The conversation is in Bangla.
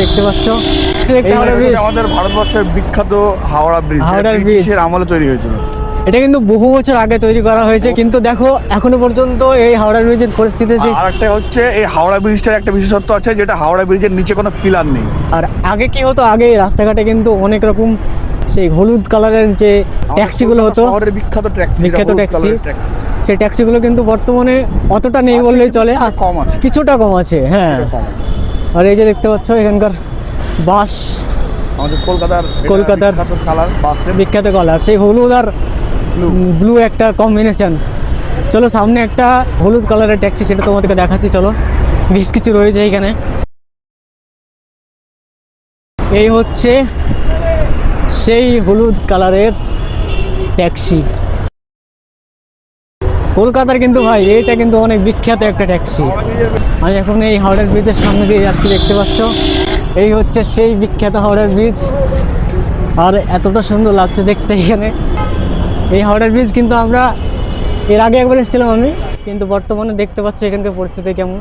দেখতে পাচ্ছ আমাদের ভারতবর্ষের বিখ্যাত হাওড়া ব্রিজ। হাওড়ার ব্রিজ আমলে তৈরি হয়েছিল। এটা কিন্তু বহু বছর আগে তৈরি করা হয়েছে, কিন্তু দেখো এখনো পর্যন্ত এই হাওড়া ব্রিজের পরিস্থিতি আর একটা হচ্ছে এই হাওড়া ব্রিজটার একটা বিশেষত্ব আছে, যেটা হাওড়া ব্রিজের নিচে কোনো পিলার নেই। আর আগে কি হতো, আগে রাস্তাঘাটে কিন্তু অনেক রকম সেই হলুদ কালারের যে ট্যাক্সিগুলো হতো, শহরের বিখ্যাত ট্যাক্সি, সেই ট্যাক্সিগুলো কিন্তু বর্তমানে অতটা নেই বললেই চলে, আর কম আছে, কিছুটা কম আছে। হ্যাঁ, আর এই যে দেখতে পাচ্ছ এখানকার বাস, আমাদের কলকাতার কালার, বাসের বিখ্যাত কালার, সেই হলুদ আর ব্লু একটা কম্বিনেশন। চলো সামনে একটা হলুদ কালারের ট্যাক্সি, সেটা তোমাদেরকে দেখাচ্ছি। চলো, বেশ কিছু রয়েছে এখানে। এই হচ্ছে সেই হলুদ কালারের ট্যাক্সি কলকাতার, কিন্তু ভাই এটা কিন্তু অনেক বিখ্যাত একটা ট্যাক্সি। আমি এখন এই হাওড়ার ব্রিজের সামনে দিয়ে যাচ্ছি, দেখতে পাচ্ছ এই হচ্ছে সেই বিখ্যাত হাওড়ার ব্রিজ। আর এতটা সুন্দর লাগছে দেখতে এখানে এই হাওড়ার ব্রিজ। কিন্তু আমরা এর আগে একবার এসেছিলাম আমি, কিন্তু বর্তমানে দেখতে পাচ্ছি এখানকার পরিস্থিতি কেমন।